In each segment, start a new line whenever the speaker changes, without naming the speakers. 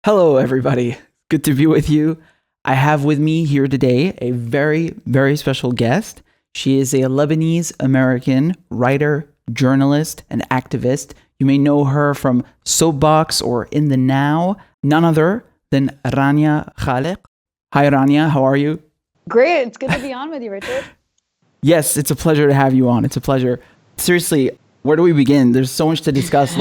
Hello, everybody. Good to be with you. I have with me here today a very, very special guest. She is a Lebanese American writer, journalist, and activist. You may know her from Soapbox or In the Now, none other than Rania Khalek. Hi, Rania. How are you?
Great. It's good to be on with you, Richard.
Yes, it's a pleasure to have you on. It's a pleasure. Seriously, where do we begin? There's so much to discuss.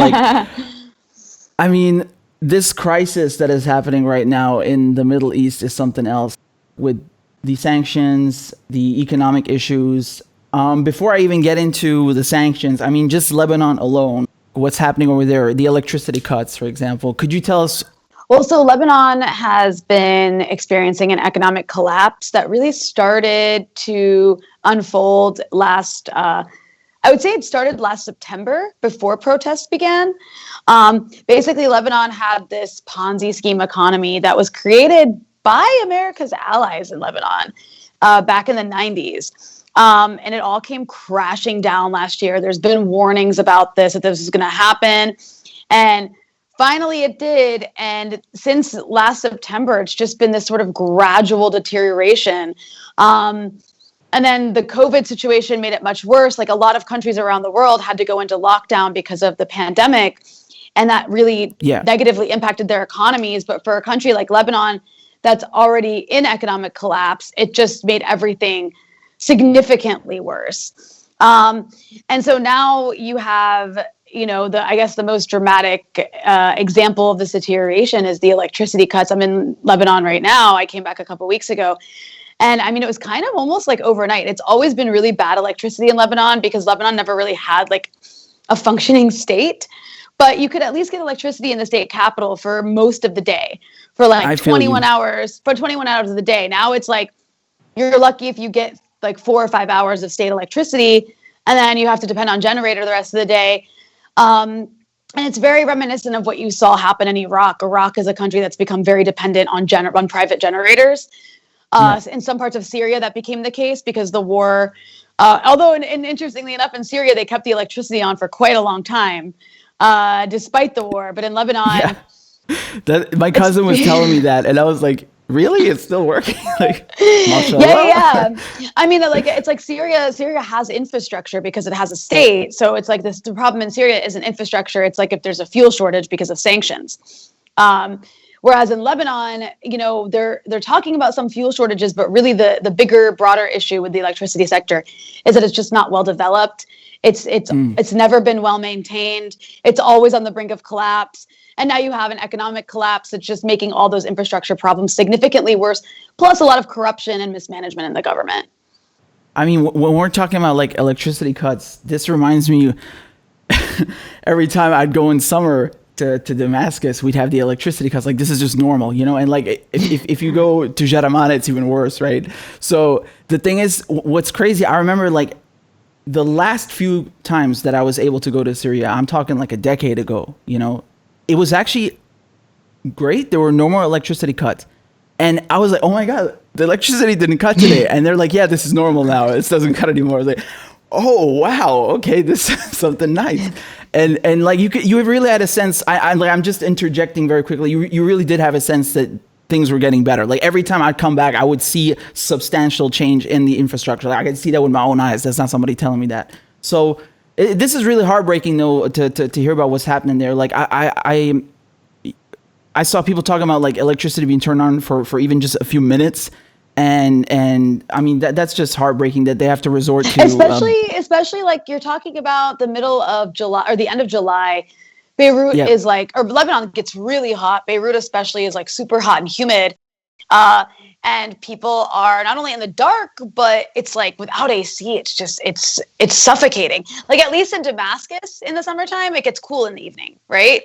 This crisis that is happening right now in the Middle East is something else with the sanctions, the economic issues. Before I even get into the sanctions, just Lebanon alone, what's happening over there, the electricity cuts, for example. Could you tell us?
Well, so Lebanon has been experiencing an economic collapse that really started to unfold I would say it started last September before protests began. Basically, Lebanon had this Ponzi scheme economy that was created by America's allies in Lebanon back in the 90s. And it all came crashing down last year. There's been warnings about this, that this is going to happen. And finally it did. And since last September, it's just been this sort of gradual deterioration. And then the COVID situation made it much worse. Like a lot of countries around the world had to go into lockdown because of the pandemic. And that really negatively impacted their economies. But for a country like Lebanon that's already in economic collapse, it just made everything significantly worse. And so now you have, the most dramatic example of this deterioration is the electricity cuts. I'm in Lebanon right now. I came back a couple of weeks ago. And it was kind of almost like overnight. It's always been really bad electricity in Lebanon because Lebanon never really had like a functioning state. But you could at least get electricity in the state capital for most of the day, for like 21 hours, for 21 hours of the day. Now it's like you're lucky if you get like 4 or 5 hours of state electricity, and then you have to depend on generator the rest of the day. And it's very reminiscent of what you saw happen in Iraq. Iraq is a country that's become very dependent on private generators. In some parts of Syria, that became the case because the war, although and interestingly enough, in Syria, they kept the electricity on for quite a long time, despite the war. But in Lebanon...
My cousin was telling me that, and I was like, really? It's still working?
Yeah. It's like Syria has infrastructure because it has a state. So it's like the problem in Syria isn't infrastructure. It's like if there's a fuel shortage because of sanctions. Whereas in Lebanon, they're talking about some fuel shortages, but really the bigger, broader issue with the electricity sector is that it's just not well developed. It's never been well maintained. It's always on the brink of collapse. And now you have an economic collapse that's just making all those infrastructure problems significantly worse, plus a lot of corruption and mismanagement in the government.
When we're talking about like electricity cuts, this reminds me every time I'd go in summer to Damascus, we'd have the electricity cuts. Like, this is just normal, and like if you go to Jaramana, it's even worse, right? So the thing is, what's crazy, I remember like the last few times that I was able to go to Syria, I'm talking like a decade ago, it was actually great. There were no more electricity cuts. And I was like, oh my God, the electricity didn't cut today. And they're like, yeah, this is normal now. It doesn't cut anymore. I was like, oh, wow. Okay, this is something nice. And like you really had a sense. I'm just interjecting very quickly. You really did have a sense that things were getting better. Like every time I'd come back, I would see substantial change in the infrastructure. Like I could see that with my own eyes. That's not somebody telling me that. So this is really heartbreaking, though, to hear about what's happening there. Like I saw people talking about like electricity being turned on for even just a few minutes. And that's just heartbreaking that they have to resort to
especially like you're talking about the middle of July or the end of July. Beirut is like, or Lebanon gets really hot. Beirut especially is like super hot and humid. And people are not only in the dark, but it's like without AC, it's suffocating. Like at least in Damascus in the summertime, it gets cool in the evening, right?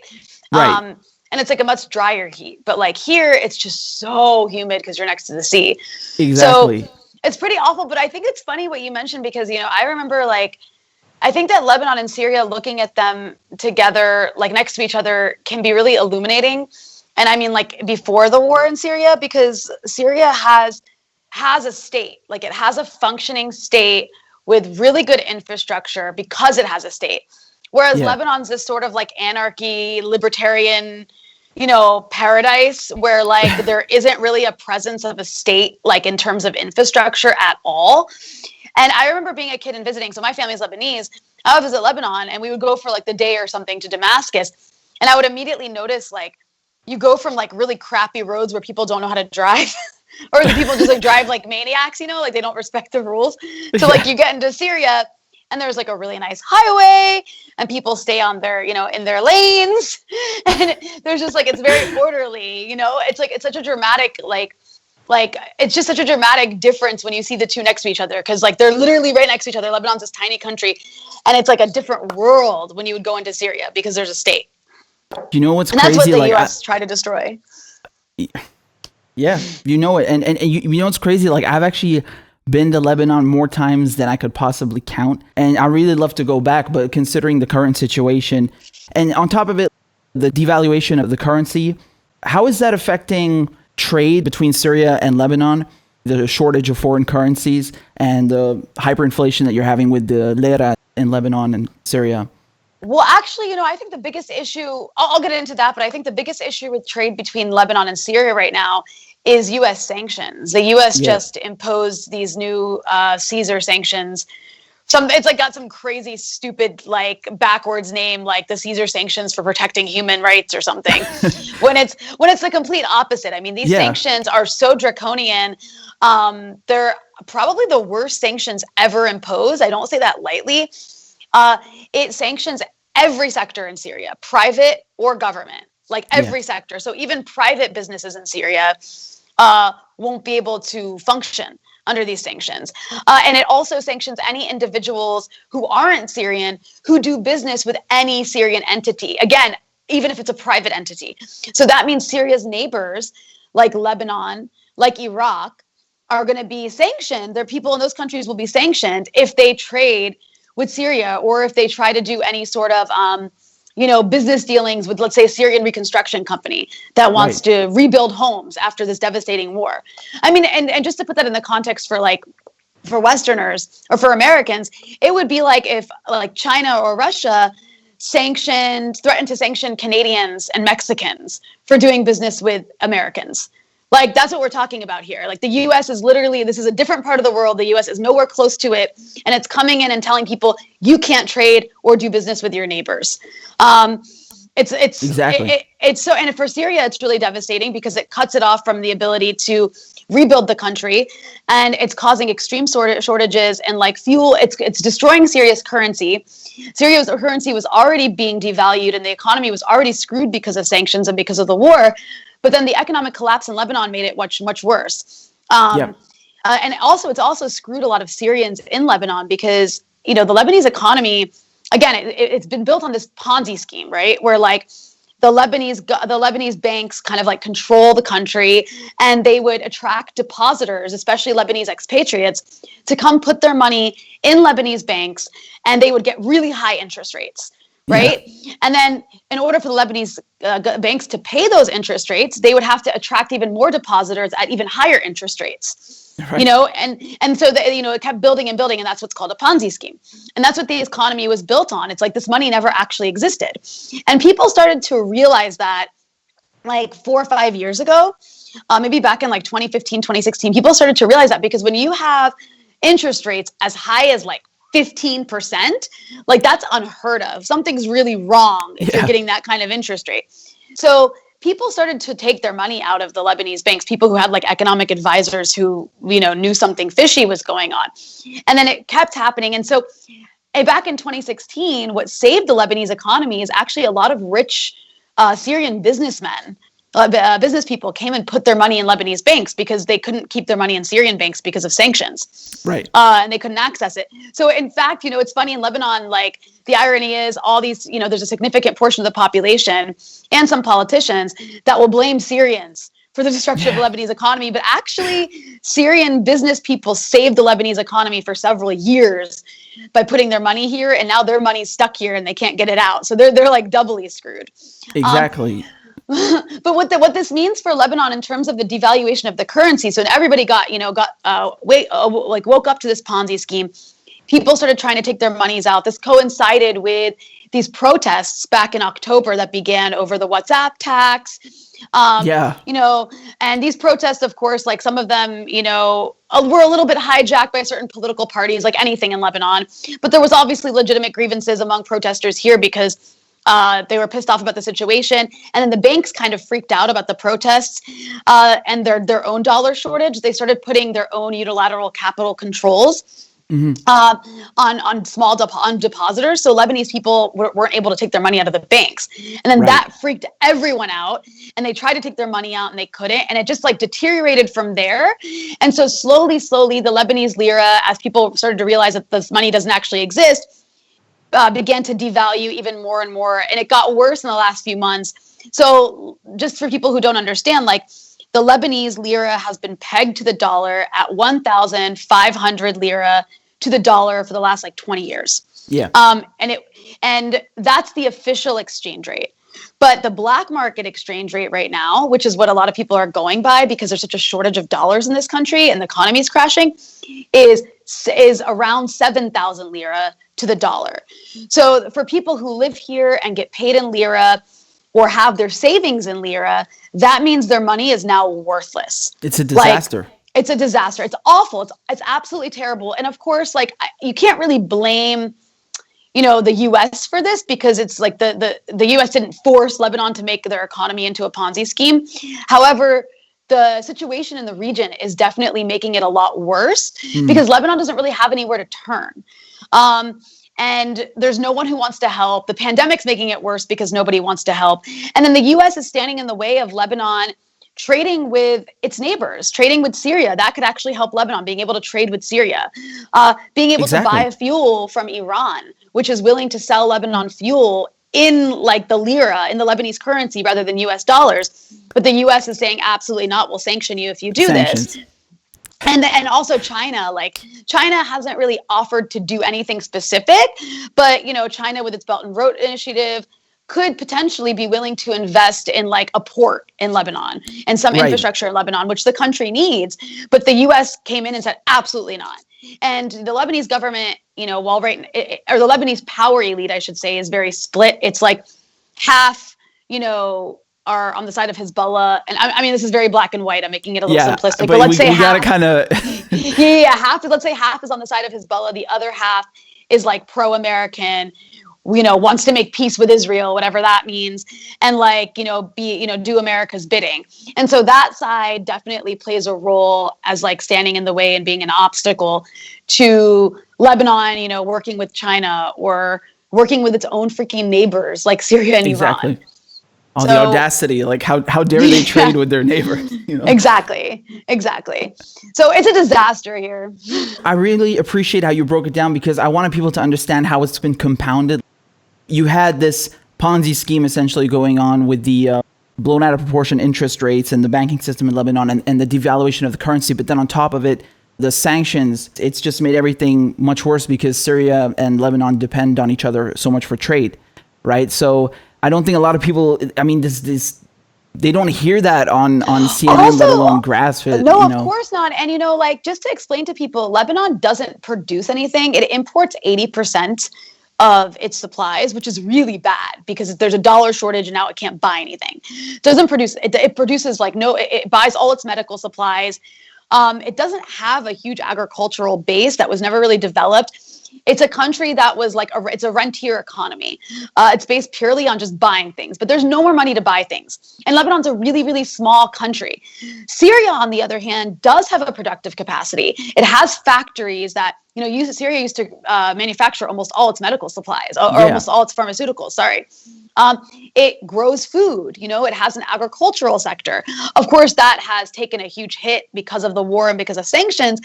Right.
And it's like a much drier heat. But like here, it's just so humid because you're next to the sea.
Exactly.
So it's pretty awful. But I think it's funny what you mentioned because, I remember I think that Lebanon and Syria, looking at them together, like next to each other, can be really illuminating. And like before the war in Syria, because Syria has a state, like it has a functioning state with really good infrastructure because it has a state. Whereas Lebanon's this sort of like anarchy, libertarian, paradise where like there isn't really a presence of a state, like in terms of infrastructure at all. And I remember being a kid and visiting. So my family's Lebanese. I would visit Lebanon and we would go for like the day or something to Damascus. And I would immediately notice like you go from like really crappy roads where people don't know how to drive or the people just like drive like maniacs, like they don't respect the rules. So like you get into Syria and there's like a really nice highway and people stay on their, in their lanes. And there's just like, it's very orderly, it's such a dramatic, it's just such a dramatic difference when you see the two next to each other. Cause like they're literally right next to each other. Lebanon's this tiny country and it's like a different world when you would go into Syria because there's a state.
You know what's
and
crazy?
That's what the U.S. tried to destroy.
Yeah, you know it. And you know what's crazy? Like I've actually been to Lebanon more times than I could possibly count. And I really love to go back, but considering the current situation and on top of it, the devaluation of the currency, how is that affecting trade between Syria and Lebanon? The shortage of foreign currencies and the hyperinflation that you're having with the lira in Lebanon and Syria?
Well, actually, I think the biggest issue, I'll get into that, but I think the biggest issue with trade between Lebanon and Syria right now is U.S. sanctions. The U.S. just imposed these new Caesar sanctions. It's like got some crazy, stupid, like backwards name, like the Caesar sanctions for protecting human rights or something. when it's the complete opposite. I mean, these sanctions are so draconian. They're probably the worst sanctions ever imposed. I don't say that lightly. It sanctions every sector in Syria, private or government, like every sector. So even private businesses in Syria won't be able to function under these sanctions. And it also sanctions any individuals who aren't Syrian who do business with any Syrian entity. Again, even if it's a private entity. So that means Syria's neighbors, like Lebanon, like Iraq, are going to be sanctioned. Their people in those countries will be sanctioned if they trade with Syria or if they try to do any sort of, business dealings with, let's say, a Syrian reconstruction company that wants to rebuild homes after this devastating war. I mean, and just to put that in the context for Westerners or for Americans, it would be like if like China or Russia threatened to sanction Canadians and Mexicans for doing business with Americans. Like, that's what we're talking about here. Like, the U.S. is literally, this is a different part of the world. The U.S. is nowhere close to it. And it's coming in and telling people, you can't trade or do business with your neighbors.
Exactly.
And for Syria, it's really devastating because it cuts it off from the ability to rebuild the country. And it's causing extreme shortages and like fuel. It's destroying Syria's currency. Syria's currency was already being devalued and the economy was already screwed because of sanctions and because of the war. But then the economic collapse in Lebanon made it much, much worse. And it's also screwed a lot of Syrians in Lebanon because, the Lebanese economy, again, it's been built on this Ponzi scheme, right? Where like the Lebanese banks kind of like control the country and they would attract depositors, especially Lebanese expatriates, to come put their money in Lebanese banks and they would get really high interest rates. Right. Yeah. And then in order for the Lebanese banks to pay those interest rates, they would have to attract even more depositors at even higher interest rates, and so it kept building and building. And that's what's called a Ponzi scheme. And that's what the economy was built on. It's like this money never actually existed. And people started to realize that like 4 or 5 years ago, maybe back in like 2015, 2016, people started to realize that because when you have interest rates as high as like 15%, like that's unheard of. Something's really wrong if you're getting that kind of interest rate. So people started to take their money out of the Lebanese banks, people who had like economic advisors who, knew something fishy was going on. And then it kept happening. And so back in 2016, what saved the Lebanese economy is actually a lot of rich Syrian businessmen. Business people came and put their money in Lebanese banks because they couldn't keep their money in Syrian banks because of sanctions.
Right.
And they couldn't access it. So in fact, it's funny in Lebanon, like the irony is all these, there's a significant portion of the population and some politicians that will blame Syrians for the destruction of the Lebanese economy. But actually, Syrian business people saved the Lebanese economy for several years by putting their money here. And now their money's stuck here and they can't get it out. So they're like doubly screwed.
Exactly.
But what this means for Lebanon in terms of the devaluation of the currency, so everybody woke up to this Ponzi scheme. People started trying to take their monies out. This coincided with these protests back in October that began over the WhatsApp tax. You know, and these protests, of course, like some of them, you know, were a little bit hijacked by certain political parties, like anything in Lebanon. But there was obviously legitimate grievances among protesters here because they were pissed off about the situation. And then the banks kind of freaked out about the protests and their own dollar shortage. They started putting their own unilateral capital controls on small depositors. So Lebanese people weren't able to take their money out of the banks. And then that freaked everyone out. And they tried to take their money out and they couldn't. And it just like deteriorated from there. And so slowly, the Lebanese lira, as people started to realize that this money doesn't actually exist, began to devalue even more and more. And it got worse in the last few months. So just for people who don't understand, like the Lebanese lira has been pegged to the dollar at 1,500 lira to the dollar for the last like 20 years.
Yeah.
And that's the official exchange rate. But the black market exchange rate right now, which is what a lot of people are going by because there's such a shortage of dollars in this country and the economy is crashing, is around 7,000 lira to the dollar. So for people who live here and get paid in lira or have their savings in lira, that means their money is now worthless.
It's a disaster.
Like, it's a disaster. It's awful. It's absolutely terrible. And of course, like you can't really blame, you know, the U.S. for this because it's like the U.S. didn't force Lebanon to make their economy into a Ponzi scheme. However, the situation in the region is definitely making it a lot worse because Lebanon doesn't really have anywhere to turn. And there's no one who wants to help. The pandemic's making it worse because nobody wants to help. And then the U.S. is standing in the way of Lebanon trading with its neighbors, trading with Syria. That could actually help Lebanon, being able to trade with Syria, being able to buy fuel from Iran, which is willing to sell Lebanon fuel in like the lira, in the Lebanese currency rather than US dollars. But the US is saying absolutely not, we'll sanction you if you do this. And also China, like China hasn't really offered to do anything specific, but you know, China with its Belt and Road Initiative could potentially be willing to invest in like a port in Lebanon and some infrastructure in Lebanon, which the country needs. But the US came in and said, absolutely not. And the Lebanese government, you know, or the Lebanese power elite, I should say, is very split. It's like half, you know, are on the side of Hezbollah. And I mean, this is very black and white. I'm making it a little simplistic, but let's say half. Let's say half is on the side of Hezbollah. The other half is like pro-American, you know, wants to make peace with Israel, whatever that means, and like, you know, do America's bidding. And so that side definitely plays a role as like standing in the way and being an obstacle to Lebanon, you know, working with China or working with its own freaking neighbors like Syria and Iran.
Oh, the audacity, like how dare they trade with their neighbors? You know? Exactly.
So it's a disaster here.
I really appreciate how you broke it down because I wanted people to understand how it's been compounded. You had this Ponzi scheme essentially going on with the blown out of proportion interest rates and the banking system in Lebanon and the devaluation of the currency. But then on top of it, the sanctions, it's just made everything much worse because Syria and Lebanon depend on each other so much for trade, right? So I don't think a lot of people, I mean, they don't hear that on CNN, also, let alone grasp it.
No, of course not. And, you know, like, just to explain to people, Lebanon doesn't produce anything. It imports 80% of its supplies, which is really bad because there's a dollar shortage and now it can't buy anything. It doesn't produce, it produces like it buys all its medical supplies. It doesn't have a huge agricultural base that was never really developed. It's a country that was like it's a rentier economy. It's based purely on just buying things, but there's no more money to buy things. And Lebanon's a really, really small country. Syria, on the other hand, does have a productive capacity. It has factories that, you know, Syria used to manufacture almost all its medical supplies or almost all its pharmaceuticals. It grows food, you know, it has an agricultural sector. Of course, that has taken a huge hit because of the war and because of sanctions,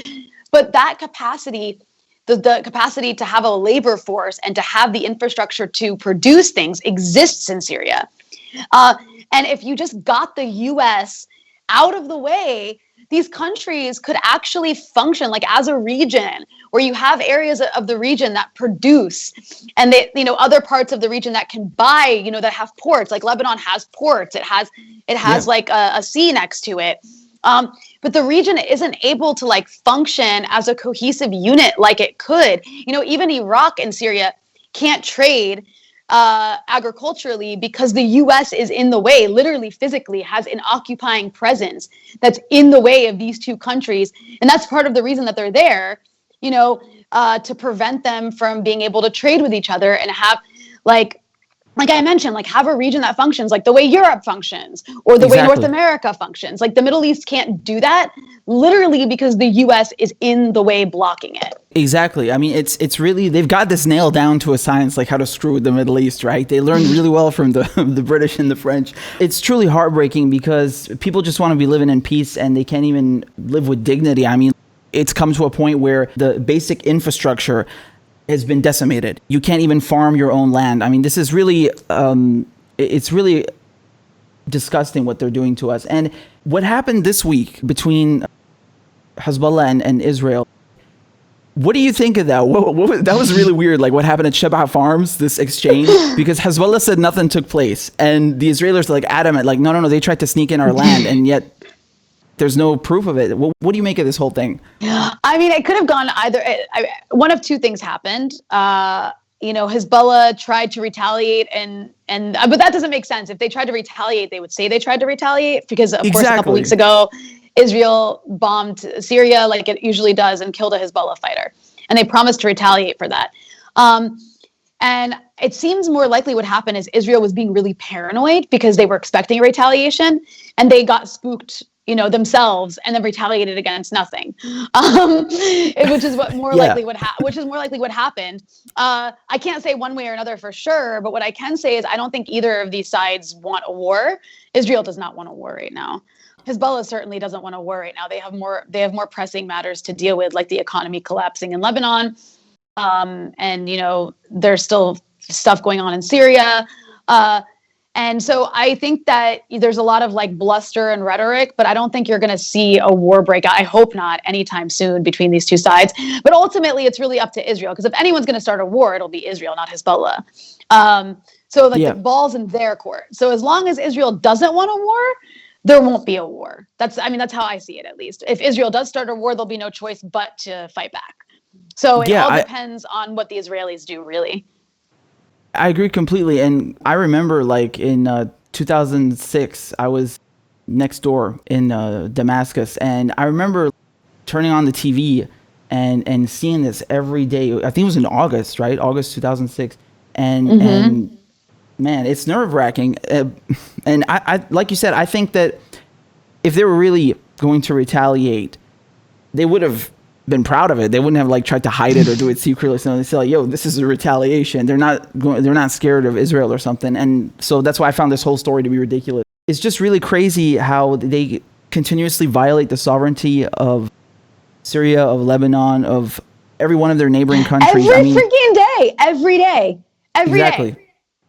but that capacity, the capacity to have a labor force and to have the infrastructure to produce things exists in Syria. And if you just got the U.S. out of the way, these countries could actually function like as a region where you have areas of the region that produce and they, you know, other parts of the region that can buy, you know, that have ports. Like Lebanon has ports. It has like a sea next to it. But the region isn't able to like function as a cohesive unit like it could. You know, even Iraq and Syria can't trade agriculturally because the U.S. is in the way, literally physically has an occupying presence that's in the way of these two countries. And that's part of the reason that they're there, to prevent them from being able to trade with each other and have like I mentioned, like have a region that functions like the way Europe functions or the way North America functions. Like the Middle East can't do that literally because the US is in the way blocking it.
Exactly. I mean, it's really, they've got this nailed down to a science, like how to screw with the Middle East, right? They learned really well from the British and the French. It's truly heartbreaking because people just want to be living in peace and they can't even live with dignity. I mean, it's come to a point where the basic infrastructure has been decimated. You can't even farm your own land. I mean, this is really, it's really disgusting what they're doing to us. And what happened this week between Hezbollah and Israel, what do you think of that? That was really weird. Like what happened at Sheba Farms, this exchange, because Hezbollah said nothing took place. And the Israelis are like adamant, like, no, they tried to sneak in our land. And yet there's no proof of it. What do you make of this whole thing?
I mean, it could have gone either. One of two things happened. Hezbollah tried to retaliate, but that doesn't make sense. If they tried to retaliate, they would say they tried to retaliate because, of course, a couple weeks ago, Israel bombed Syria like it usually does and killed a Hezbollah fighter, and they promised to retaliate for that. And it seems more likely what happened is Israel was being really paranoid because they were expecting a retaliation, and they got spooked themselves and then retaliated against nothing, which is what more likely what happened. I can't say one way or another for sure, but what I can say is I don't think either of these sides want a war. Israel does not want a war right now. Hezbollah certainly doesn't want a war right now. They have more pressing matters to deal with, like the economy collapsing in Lebanon, and there's still stuff going on in Syria. And so I think that there's a lot of like bluster and rhetoric, but I don't think you're going to see a war break out. I hope not anytime soon between these two sides. But ultimately, it's really up to Israel, because if anyone's going to start a war, it'll be Israel, not Hezbollah. The ball's in their court. So as long as Israel doesn't want a war, there won't be a war. That's how I see it, at least. If Israel does start a war, there'll be no choice but to fight back. So it all depends on what the Israelis do, really.
I agree completely. And I remember like in 2006, I was next door in Damascus. And I remember turning on the TV and seeing this every day. I think it was in August, right? August 2006. And man, it's nerve wracking. And I, like you said, I think that if they were really going to retaliate, they would have been proud of it. They wouldn't have like tried to hide it or do it secretly. So they say like, yo, this is a retaliation. They're not scared of Israel or something. And so that's why I found this whole story to be ridiculous. It's just really crazy how they continuously violate the sovereignty of Syria, of Lebanon, of every one of their neighboring countries.
Freaking day, every day.
Exactly.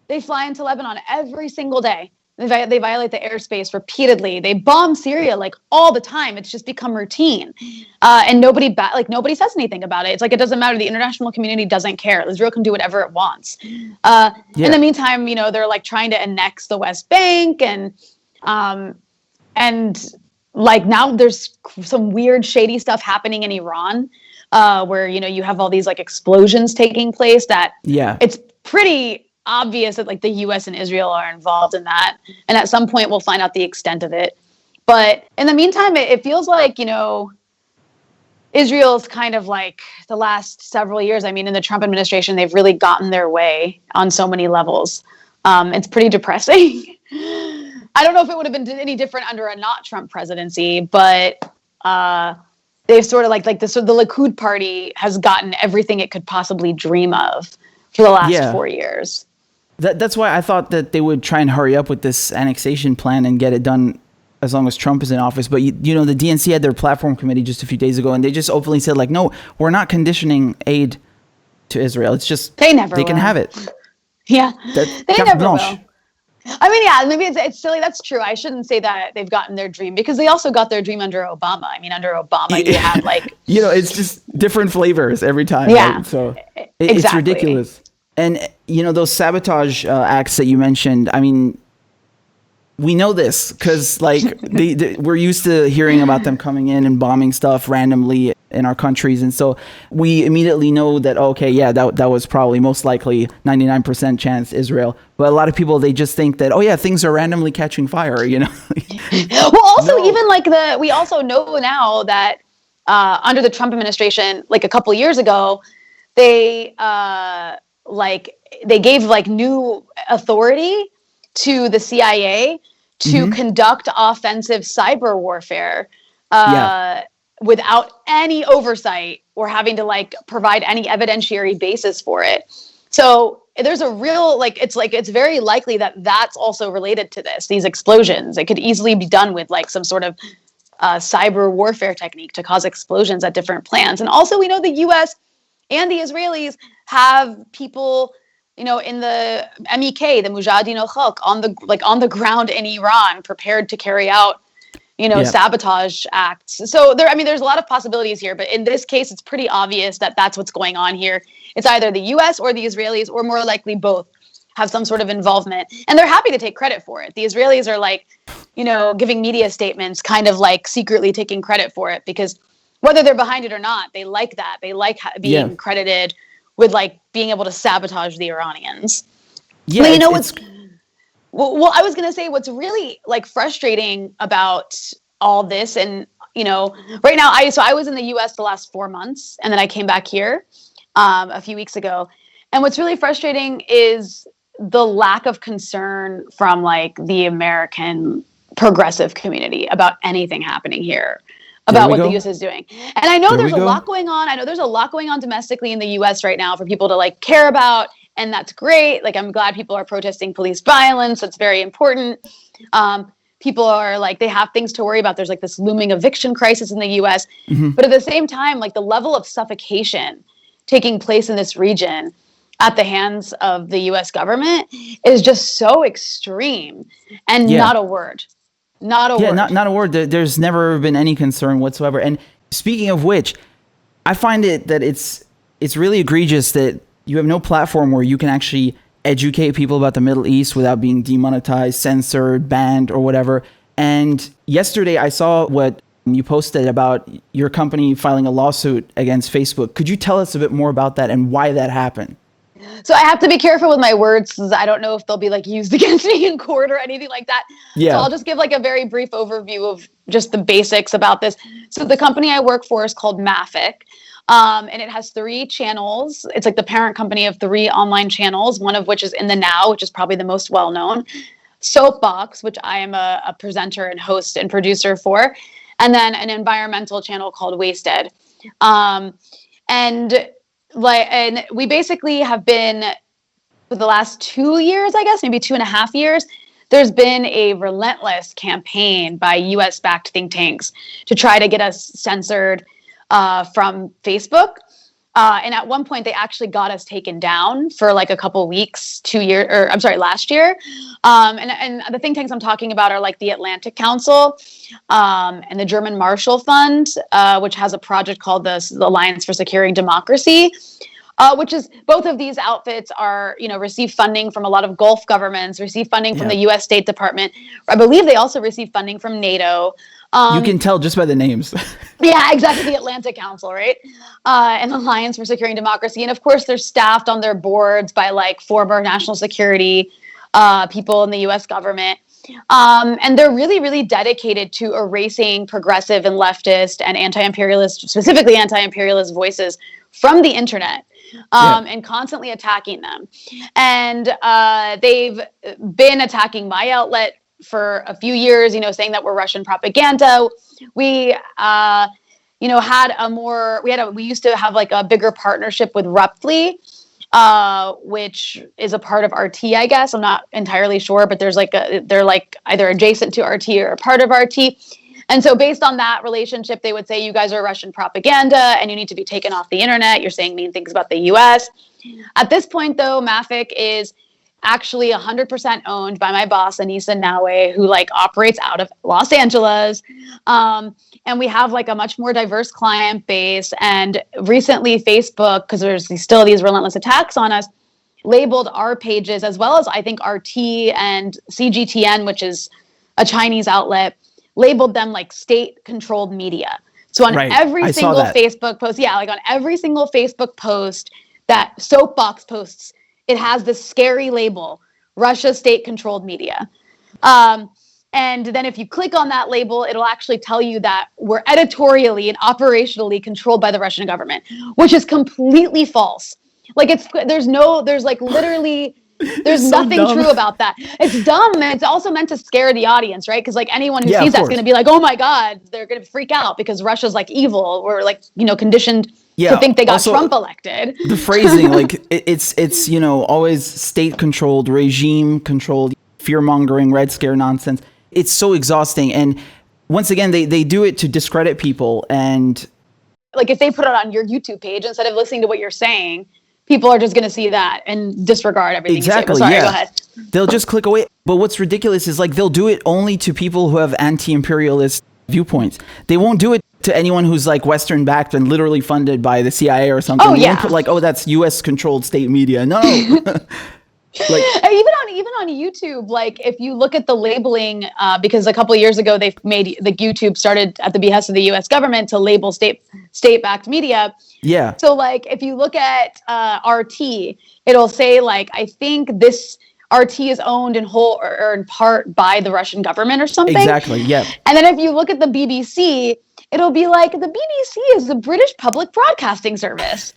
They fly into Lebanon every single day. They violate the airspace repeatedly. They bomb Syria like all the time. It's just become routine, and nobody says anything about it. It's like it doesn't matter. The international community doesn't care. Israel can do whatever it wants. In the meantime, they're like trying to annex the West Bank, and like now there's some weird shady stuff happening in Iran, where you have all these like explosions taking place. It's pretty obvious that like the US and Israel are involved in that, and at some point we'll find out the extent of it. But in the meantime, it feels like Israel's kind of like the last several years, I mean, in the Trump administration, they've really gotten their way on so many levels. It's pretty depressing. I don't know if it would have been any different under a not Trump presidency, but they've sort of like the Likud party has gotten everything it could possibly dream of for the last 4 years.
That's why I thought that they would try and hurry up with this annexation plan and get it done as long as Trump is in office. But, the DNC had their platform committee just a few days ago, and they just openly said, like, no, we're not conditioning aid to Israel. It's just they can have it.
Yeah, they never will. I mean, yeah, maybe it's silly. That's true. I shouldn't say that they've gotten their dream, because they also got their dream under Obama. I mean, under Obama, you have like...
it's just different flavors every time.
Yeah,
right? So it's ridiculous. And, those sabotage acts that you mentioned, I mean, we know this because, like, we're used to hearing about them coming in and bombing stuff randomly in our countries. And so we immediately know that, okay, yeah, that was probably most likely 99% chance Israel. But a lot of people, they just think that, oh yeah, things are randomly catching fire, you know?
Well, also even like we also know now that under the Trump administration, like a couple of years ago, they gave like new authority to the CIA to conduct offensive cyber warfare without any oversight or having to like provide any evidentiary basis for it. So there's a real it's very likely that that's also related to these explosions. It could easily be done with like some sort of cyber warfare technique to cause explosions at different plants. And also we know the US and the Israelis have people, you know, in the MEK, the Mujahideen al-Khalq, on the ground in Iran, prepared to carry out, you know, sabotage acts. So there's a lot of possibilities here, but in this case, it's pretty obvious that that's what's going on here. It's either the US or the Israelis, or more likely both, have some sort of involvement, and they're happy to take credit for it. The Israelis are like, you know, giving media statements, kind of like secretly taking credit for it, because whether they're behind it or not, they like that. They like being credited with like being able to sabotage the Iranians. Yeah, but you know well, I was going to say what's really like frustrating about all this, and you know, right now I was in the US the last 4 months, and then I came back here a few weeks ago. And what's really frustrating is the lack of concern from like the American progressive community about anything happening here, about what the US is doing. And I know there's a lot going on. I know there's a lot going on domestically in the US right now for people to like care about. And that's great. Like, I'm glad people are protesting police violence. That's very important. People are like, they have things to worry about. There's like this looming eviction crisis in the US. But at the same time, like the level of suffocation taking place in this region at the hands of the US government is just so extreme, and not a word. Not a word.
Not a word. There's never been any concern whatsoever. And speaking of which, I find it's really egregious that you have no platform where you can actually educate people about the Middle East without being demonetized, censored, banned, or whatever. And yesterday I saw what you posted about your company filing a lawsuit against Facebook. Could you tell us a bit more about that and why that happened?
So I have to be careful with my words, because I don't know if they'll be like used against me in court or anything like that. So I'll just give like a very brief overview of just the basics about this. So the company I work for is called Mafic. And it has 3 channels. It's like the parent company of 3 online channels, one of which is In the Now, which is probably the most well-known, Soapbox, which I am a presenter and host and producer for, and then an environmental channel called Wasted. And we basically have been, for the last 2 years, I guess, maybe 2.5 years, there's been a relentless campaign by US-backed think tanks to try to get us censored from Facebook. And at one point, they actually got us taken down for like a couple weeks, last year. And the think tanks I'm talking about are like the Atlantic Council and the German Marshall Fund, which has a project called the Alliance for Securing Democracy, which is, both of these outfits are, you know, receive funding from a lot of Gulf governments, receive funding from the US State Department. I believe they also receive funding from NATO.
You can tell just by the names.
Yeah, exactly. The Atlantic Council, right? And the Alliance for Securing Democracy. And of course, they're staffed on their boards by like former national security people in the US government. And they're really, really dedicated to erasing progressive and leftist and anti-imperialist, specifically anti-imperialist voices from the internet. And constantly attacking them. And they've been attacking my outlet for a few years, you know, saying that we're Russian propaganda. We, you know, we used to have like a bigger partnership with Ruptly, which is a part of RT, I guess. I'm not entirely sure, but they're like either adjacent to RT or a part of RT. And so based on that relationship, they would say, you guys are Russian propaganda and you need to be taken off the internet. You're saying mean things about the US. At this point, though, Mafic is actually 100% owned by my boss, Anissa Nawe, who like operates out of Los Angeles. And we have like a much more diverse client base. And recently Facebook, because there's still these relentless attacks on us, labeled our pages, as well as I think RT and CGTN, which is a Chinese outlet, labeled them like state-controlled media. So on
Right.
every
I saw
single
that.
Facebook post, like on every single Facebook post that Soapbox posts, it has this scary label, Russia state-controlled media. And then if you click on that label, it'll actually tell you that we're editorially and operationally controlled by the Russian government, which is completely false. Like there's literally there's
so
nothing
dumb.
true about that. It's dumb, and it's also meant to scare the audience, right? Because like anyone who
Yeah,
sees
of
that's
course.
going to be like, oh my God, they're going to freak out because Russia's like evil. We're like, conditioned
Yeah,
to think they got
also,
Trump elected.
The phrasing, like it's always state controlled, regime controlled, fear mongering, red scare nonsense. It's so exhausting. And once again, they do it to discredit people. And
like if they put it on your YouTube page instead of listening to what you're saying, people are just going to see that and disregard everything
exactly,
you say. But sorry,
yeah.
go ahead.
They'll just click away. But what's ridiculous is like they'll do it only to people who have anti-imperialist viewpoints. They won't do it to anyone who's like Western backed and literally funded by the CIA or something.
Oh,
They
yeah.
won't put like, oh, that's US controlled state media. No. Like,
even on YouTube, like if you look at the labeling, because a couple of years ago they made the YouTube started at the behest of the U.S. government to label state-backed media.
yeah.
So like if you look at RT, it'll say like I think this RT is owned in whole or in part by the Russian government or something.
Exactly. Yeah.
And then if you look at the BBC, it'll be like the BBC is the British public broadcasting service.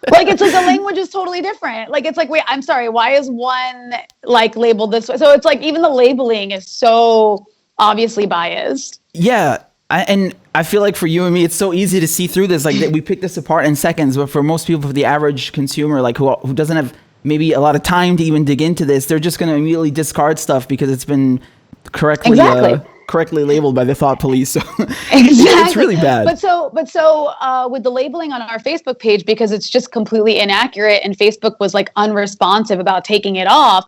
Like it's like the language is totally different. Like it's like, wait, I'm sorry, why is one like labeled this way? So it's like even the labeling is so obviously biased.
Yeah. And I feel like for you and me, it's so easy to see through this. Like we pick this apart in seconds, but for most people, for the average consumer, like who doesn't have maybe a lot of time to even dig into this, they're just going to immediately discard stuff because it's been correctly labeled by the thought police. So it's really bad.
But so with the labeling on our Facebook page, because it's just completely inaccurate and Facebook was like unresponsive about taking it off,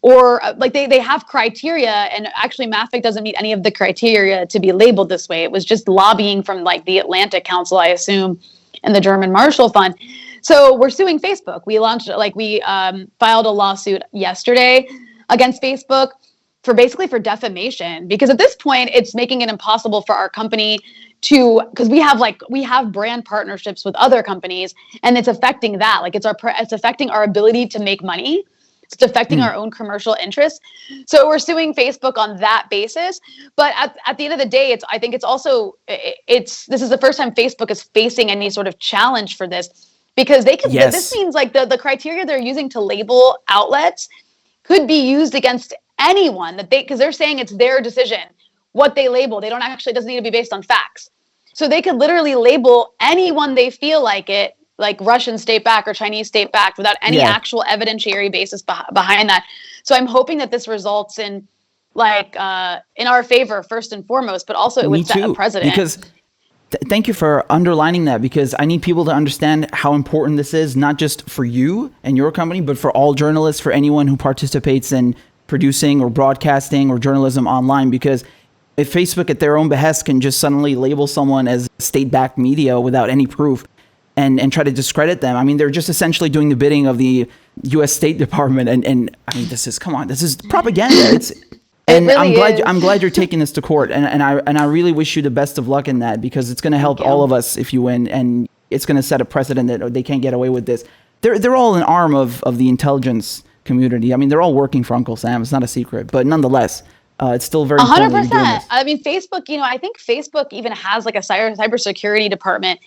or like they have criteria, and actually Mafic doesn't meet any of the criteria to be labeled this way. It was just lobbying from like the Atlantic Council, I assume, and the German Marshall Fund. So we're suing Facebook. We filed a lawsuit yesterday against Facebook for defamation, because at this point it's making it impossible for our company because we have brand partnerships with other companies, and it's affecting that. Like it's affecting our ability to make money. It's affecting our own commercial interests. So we're suing Facebook on that basis. But at the end of the day, I think it's also this is the first time Facebook is facing any sort of challenge for this, because they could.
Yes.
This means like the criteria they're using to label outlets could be used against anyone because they're saying it's their decision what they label. They don't actually, it doesn't need to be based on facts. So they could literally label anyone they feel like it, like Russian state backed or Chinese state backed, without any actual evidentiary basis behind that. So I'm hoping that this results in in our favor first and foremost, but also it would set a precedent.
Because thank you for underlining that, because I need people to understand how important this is, not just for you and your company, but for all journalists, for anyone who participates in producing or broadcasting or journalism online. Because if Facebook at their own behest can just suddenly label someone as state-backed media without any proof and try to discredit them, I mean, they're just essentially doing the bidding of the U.S. State Department. And I mean, this is propaganda. And really I'm glad you're taking this to court, and I really wish you the best of luck in that, because it's going to help all of us if you win, and it's going to set a precedent that they can't get away with this. They're all an arm of the intelligence community. I mean, they're all working for Uncle Sam. It's not a secret, but nonetheless, it's still very
100%. I mean, Facebook. I think Facebook even has like a cybersecurity department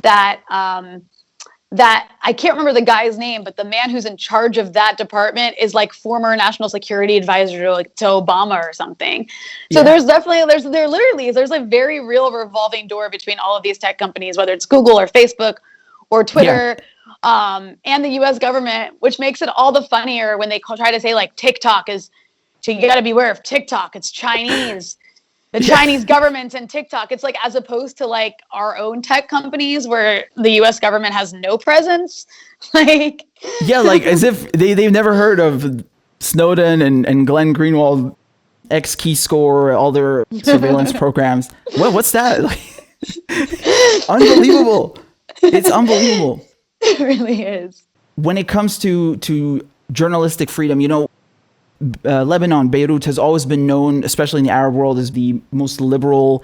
that I can't remember the guy's name, but the man who's in charge of that department is like former national security advisor to Obama or something. So there's a very real revolving door between all of these tech companies, whether it's Google or Facebook or Twitter, and the U.S. government, which makes it all the funnier when they try to say like TikTok is, so you got to beware of TikTok. It's Chinese. The Chinese government and TikTok, it's like as opposed to like our own tech companies where the U.S. government has no presence. Like
as if they've never heard of Snowden and Glenn Greenwald, Keyscore, all their surveillance programs. What's that? Unbelievable. It's unbelievable.
It really is.
When it comes to journalistic freedom, Lebanon, Beirut has always been known, especially in the Arab world, as the most liberal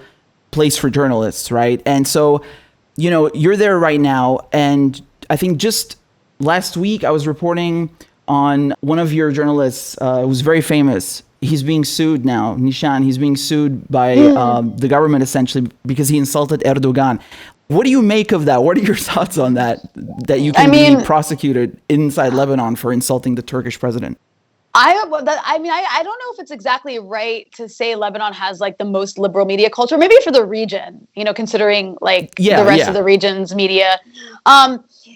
place for journalists, right? And so, you're there right now. And I think just last week I was reporting on one of your journalists who's very famous. He's being sued now, Nishan. He's being sued by the government essentially because he insulted Erdogan. What do you make of that? What are your thoughts on that? That you can be prosecuted inside Lebanon for insulting the Turkish president?
I don't know if it's exactly right to say Lebanon has like the most liberal media culture, maybe for the region, considering like the rest of the region's media.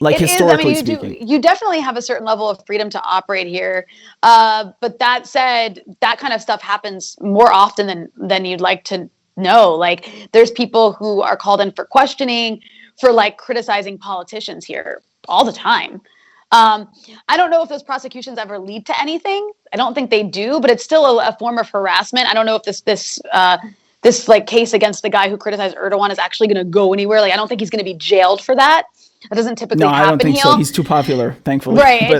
Like historically speaking.
You definitely have a certain level of freedom to operate here. But that said, that kind of stuff happens more often than you'd like to know. Like there's people who are called in for questioning for like criticizing politicians here all the time. I don't know if those prosecutions ever lead to anything. I don't think they do, but it's still a form of harassment. I don't know if this like case against the guy who criticized Erdogan is actually going to go anywhere. Like, I don't think he's going to be jailed for that. That doesn't typically happen.
No, I don't think so. He's too popular, thankfully.
Right,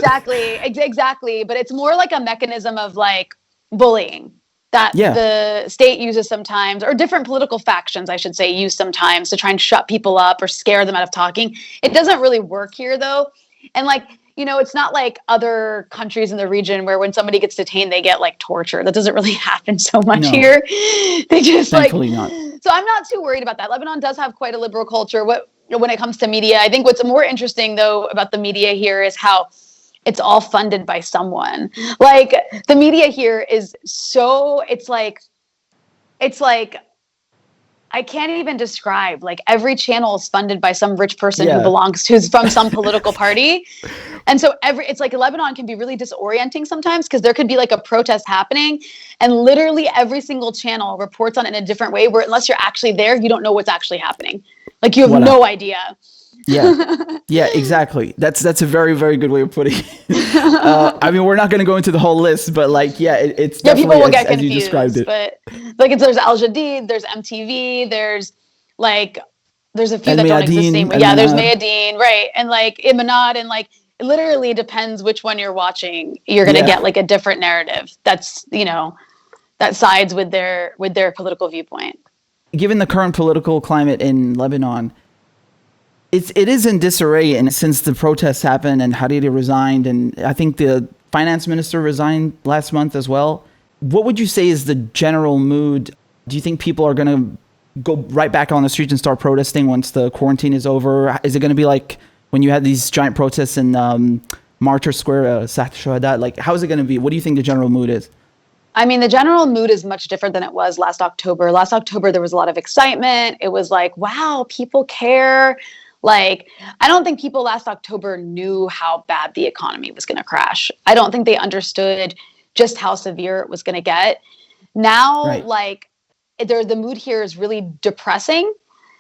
exactly. But it's more like a mechanism of like bullying that the state uses sometimes, or different political factions, I should say, use sometimes to try and shut people up or scare them out of talking. It doesn't really work here, though. And like, it's not like other countries in the region where when somebody gets detained, they get like tortured. That doesn't really happen so much here. They just
thankfully not.
So I'm not too worried about that. Lebanon does have quite a liberal culture. When it comes to media, I think what's more interesting though about the media here is how it's all funded by someone. Like the media here is it's like I can't even describe, like every channel is funded by some rich person who's from some political party. And so it's like Lebanon can be really disorienting sometimes because there could be like a protest happening and literally every single channel reports on it in a different way where unless you're actually there, you don't know what's actually happening. Like you have no idea.
Yeah, exactly. That's a very, very good way of putting it. I mean, we're not going to go into the whole list, but like, it's definitely
people will get
as you
confused,
described it.
But like, there's Al Jadid, there's MTV, there's a few that don't exist anymore. Yeah, there's Mayadeen, right, and like Imanad, and like it literally depends which one you're watching. You're going to get like a different narrative. That's that sides with their political viewpoint.
Given the current political climate in Lebanon, it is in disarray, and since the protests happened and Hariri resigned, and I think the finance minister resigned last month as well. What would you say is the general mood? Do you think people are going to go right back on the streets and start protesting once the quarantine is over? Is it going to be like when you had these giant protests in Martyr Square, Saht Shuhada? Like, how is it going to be? What do you think the general mood is?
I mean, the general mood is much different than it was last October. Last October, there was a lot of excitement. It was like, wow, people care. Like, I don't think people last October knew how bad the economy was going to crash. I don't think they understood just how severe it was going to get. Now, like, the mood here is really depressing.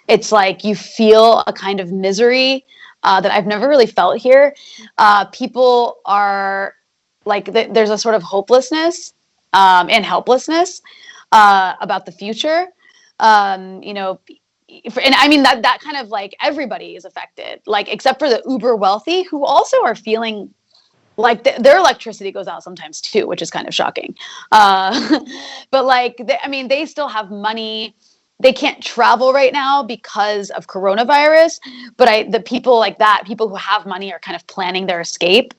It's like you feel a kind of misery that I've never really felt here. People are like, there's a sort of hopelessness and helplessness about the future. And I mean, that kind of like everybody is affected, like except for the uber wealthy who also are feeling like their electricity goes out sometimes too, which is kind of shocking. But like, they still have money. They can't travel right now because of coronavirus. But the people like that, people who have money are kind of planning their escape.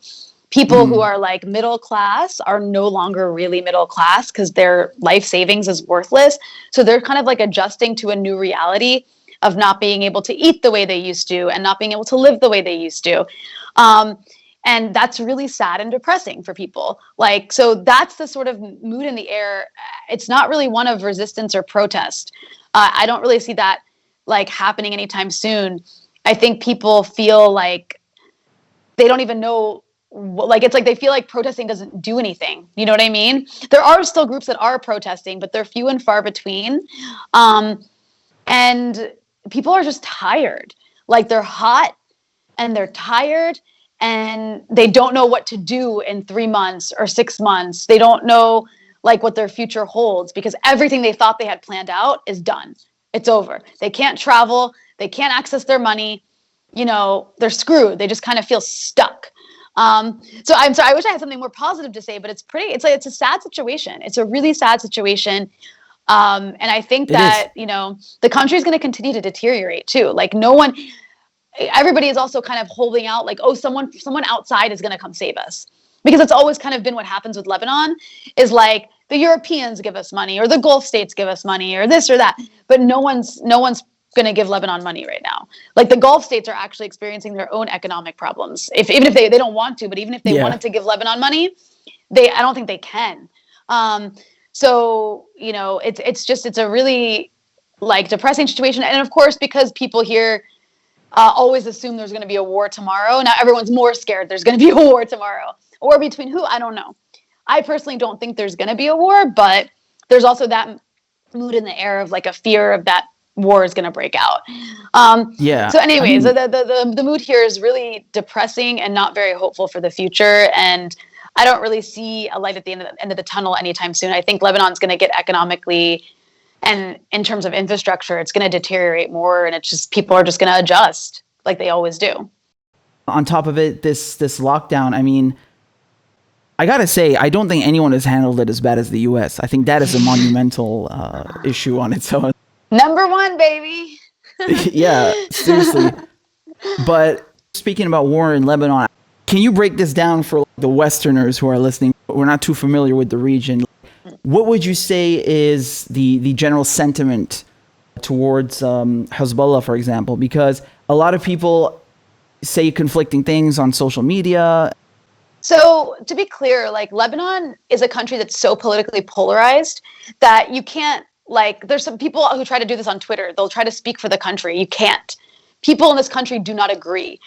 People who are like middle class are no longer really middle class because their life savings is worthless. So they're kind of like adjusting to a new reality of not being able to eat the way they used to and not being able to live the way they used to. And that's really sad and depressing for people. Like, so that's the sort of mood in the air. It's not really one of resistance or protest. I don't really see that like happening anytime soon. I think people feel like they don't even know. Like, it's like they feel like protesting doesn't do anything. You know what I mean? There are still groups that are protesting, but they're few and far between. And people are just tired. Like, they're hot and they're tired and they don't know what to do in 3 months or 6 months. They don't know like what their future holds because everything they thought they had planned out is done. It's over. They can't travel. They can't access their money. They're screwed. They just kind of feel stuck. So I'm sorry, I wish I had something more positive to say, but it's a sad situation. It's a really sad situation. And I think that, the country is going to continue to deteriorate too. Like everybody is also kind of holding out like, oh, someone outside is going to come save us. Because it's always kind of been what happens with Lebanon is like the Europeans give us money or the Gulf states give us money or this or that. But no one's going to give Lebanon money right now. Like the Gulf states are actually experiencing their own economic problems. Even if they don't want to, but even if they wanted to give Lebanon money, I don't think they can. So, it's a really like depressing situation. And of course, because people here always assume there's going to be a war tomorrow. Now everyone's more scared there's going to be a war tomorrow. Or between who? I don't know. I personally don't think there's going to be a war, but there's also that mood in the air of like a fear of that war is going to break out. So anyways, the mood here is really depressing and not very hopeful for the future. And I don't really see a light at the end of the tunnel anytime soon. I think Lebanon's going to get economically and in terms of infrastructure, it's going to deteriorate more. And it's just people are just going to adjust like they always do.
On top of it, this lockdown, I mean, I got to say, I don't think anyone has handled it as bad as the U.S. I think that is a monumental issue on its own.
Number one, baby.
Yeah, seriously. But speaking about war in Lebanon, can you break this down for the Westerners who are listening? We're not too familiar with the region. What would you say is the general sentiment towards Hezbollah, for example? Because a lot of people say conflicting things on social media.
So to be clear, like Lebanon is a country that's so politically polarized that you can't there's some people who try to do this on Twitter. They'll try to speak for the country. You can't. People in this country do not agree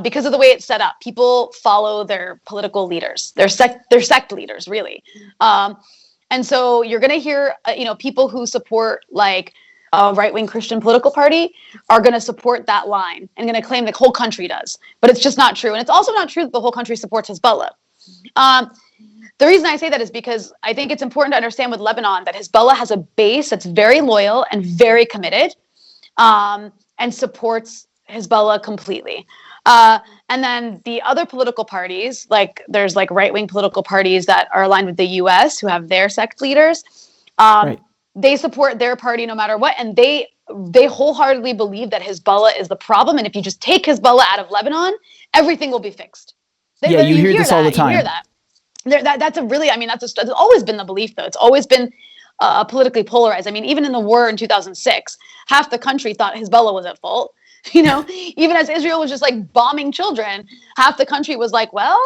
because of the way it's set up. People follow their political leaders, their sect leaders, really. And so you're going to hear, people who support like a right-wing Christian political party are going to support that line and going to claim the whole country does. But it's just not true. And it's also not true that the whole country supports Hezbollah. The reason I say that is because I think it's important to understand with Lebanon that Hezbollah has a base that's very loyal and very committed and supports Hezbollah completely. And then the other political parties, like there's like right-wing political parties that are aligned with the U.S. who have their sect leaders. Right. They support their party no matter what. And they wholeheartedly believe that Hezbollah is the problem. And if you just take Hezbollah out of Lebanon, everything will be fixed.
You hear this all the time.
You hear that. That's always been the belief, though. It's always been politically polarized. I mean, even in the war in 2006, half the country thought Hezbollah was at fault. Even as Israel was just like bombing children, half the country was like, well,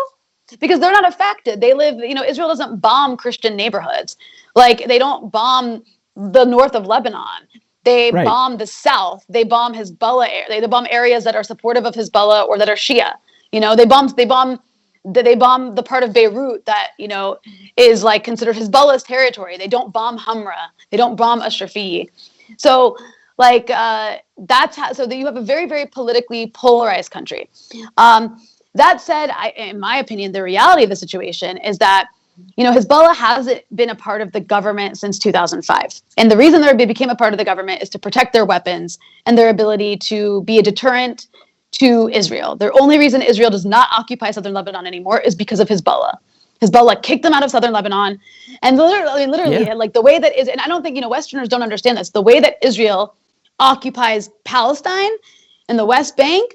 because they're not affected. They live, Israel doesn't bomb Christian neighborhoods. Like they don't bomb the north of Lebanon. They bomb the south. They bomb Hezbollah. They bomb areas that are supportive of Hezbollah or that are Shia. They bomb the part of Beirut that, is like considered Hezbollah's territory. They don't bomb Hamra. They don't bomb Ashrafi. So so you have a very, very politically polarized country. That said, in my opinion, the reality of the situation is that, Hezbollah hasn't been a part of the government since 2005. And the reason they became a part of the government is to protect their weapons and their ability to be a deterrent to Israel. The only reason Israel does not occupy southern Lebanon anymore is because of Hezbollah. Hezbollah kicked them out of southern Lebanon. And literally, like the way that is, and I don't think, Westerners don't understand this, the way that Israel occupies Palestine and the West Bank,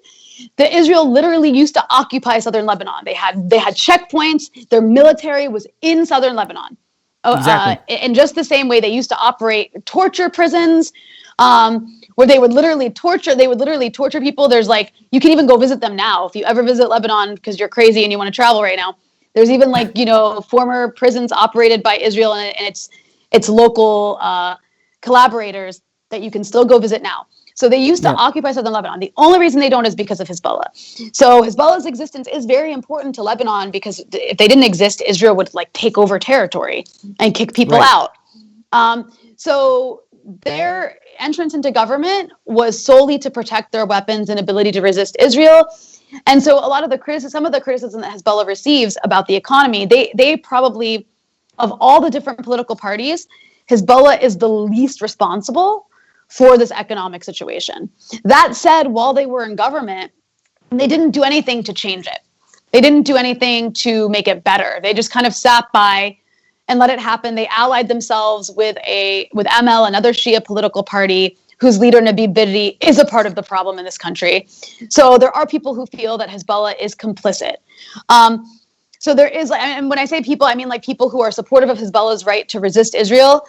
that Israel literally used to occupy southern Lebanon. They had checkpoints. Their military was in southern Lebanon. Exactly. In just the same way they used to operate torture prisons, where they would literally torture people. There's you can even go visit them now. If you ever visit Lebanon because you're crazy and you want to travel right now, there's even former prisons operated by Israel and its local collaborators that you can still go visit now. So they used to occupy southern Lebanon. The only reason they don't is because of Hezbollah. So Hezbollah's existence is very important to Lebanon because if they didn't exist, Israel would take over territory and kick people out. So their entrance into government was solely to protect their weapons and ability to resist Israel. And so some of the criticism that Hezbollah receives about the economy, they probably, of all the different political parties, Hezbollah is the least responsible for this economic situation. That said, while they were in government, they didn't do anything to change it. They didn't do anything to make it better. They just kind of sat by and let it happen. They allied themselves with ML, another Shia political party, whose leader Nabih Berri is a part of the problem in this country. So there are people who feel that Hezbollah is complicit. So there is, and when I say people, I mean like people who are supportive of Hezbollah's right to resist Israel,